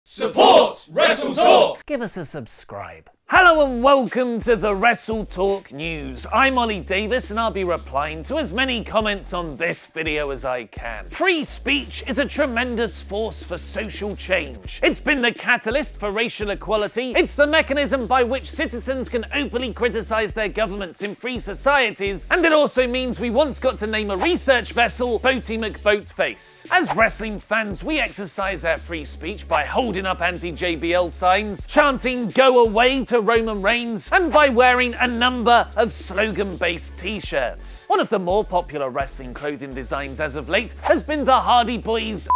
Support WrestleTalk! Give us a subscribe. Hello and welcome to the WrestleTalk News. I'm Ollie Davis and I'll be replying to as many comments on this video as I can. Free speech is a tremendous force for social change. It's been the catalyst for racial equality. It's the mechanism by which citizens can openly criticize their governments in free societies. And it also means we once got to name a research vessel Boaty McBoatface. As wrestling fans, we exercise our free speech by holding up anti-JBL signs, chanting "Go away" to Roman Reigns, and by wearing a number of slogan-based t-shirts. One of the more popular wrestling clothing designs as of late has been the Hardy Boys'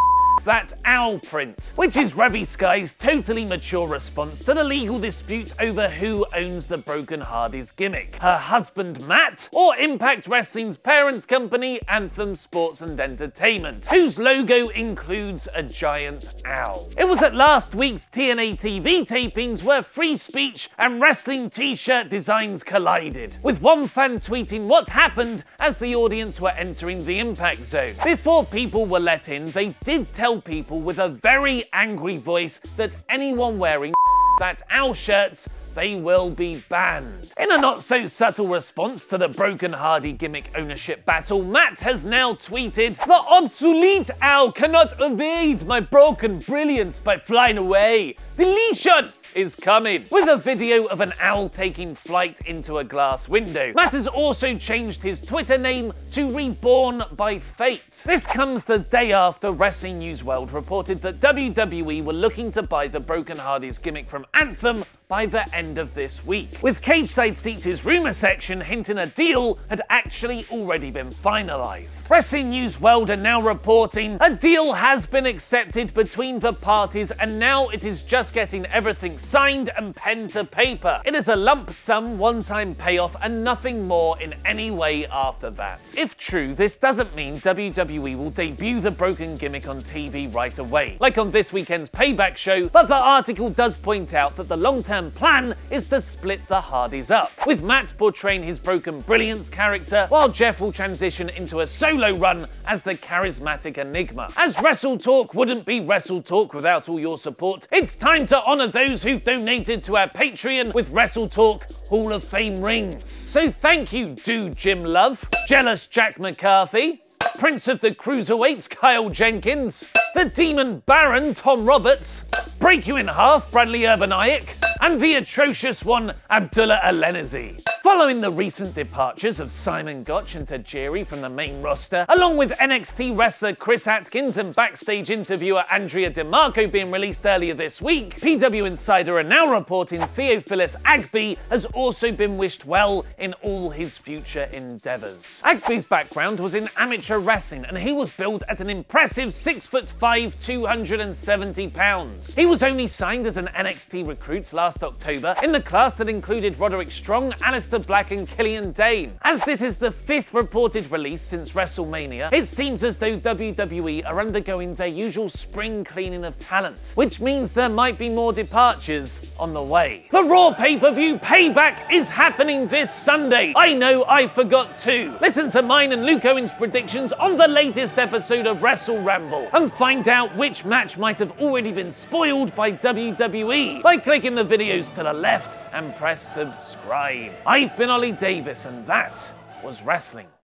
that owl print, which is Reby Sky's totally mature response to the legal dispute over who owns the Broken Hardys gimmick, her husband Matt, or Impact Wrestling's parent company Anthem Sports and Entertainment, whose logo includes a giant owl. It was at last week's TNA TV tapings where free speech and wrestling t-shirt designs collided, with one fan tweeting what happened as the audience were entering the Impact Zone. Before people were let in, they did tell people with a very angry voice that anyone wearing that owl shirts, they will be banned. In a not so subtle response to the Broken Hardy gimmick ownership battle, Matt has now tweeted, "The obsolete owl cannot evade my broken brilliance by flying away. Deletion is coming," with a video of an owl taking flight into a glass window. Matt has also changed his Twitter name to Reborn by Fate. This comes the day after Wrestling News World reported that WWE were looking to buy the Broken Hardys gimmick from Anthem by the end of this week, with Cageside Seats' rumour section hinting a deal had actually already been finalised. Wrestling News World are now reporting a deal has been accepted between the parties and now it is just getting everything signed and pen to paper. It is a lump sum one-time payoff and nothing more in any way after that. If true, this doesn't mean WWE will debut the broken gimmick on TV right away, like on this weekend's Payback show, but the article does point out that the long-term plan is to split the Hardys up, with Matt portraying his Broken Brilliance character, while Jeff will transition into a solo run as the charismatic Enigma. As WrestleTalk wouldn't be WrestleTalk without all your support, it's time to honour those who've donated to our Patreon with WrestleTalk Hall of Fame rings. So thank you, Dude Jim Love, Jealous Jack McCarthy, Prince of the Cruiserweights Kyle Jenkins, the Demon Baron Tom Roberts, Break You in Half Bradley Urbaniak, and the atrocious one Abdullah Alenezi. Following the recent departures of Simon Gotch and Tajiri from the main roster, along with NXT wrestler Chris Atkins and backstage interviewer Andrea DeMarco being released earlier this week, PW Insider are now reporting Theophilus Agby has also been wished well in all his future endeavours. Agby's background was in amateur wrestling and he was billed at an impressive 6'5", 270 pounds. He was only signed as an NXT recruit last October in the class that included Roderick Strong, Aleister Black and Killian Dane. As this is the 5th reported release since WrestleMania, it seems as though WWE are undergoing their usual spring cleaning of talent, which means there might be more departures on the way. The Raw pay-per-view Payback is happening this Sunday. I know I forgot to. Listen to mine and Luke Owen's predictions on the latest episode of Wrestle Ramble and find out which match might have already been spoiled by WWE by clicking the videos to the left and press subscribe. I've been Ollie Davis and that was wrestling.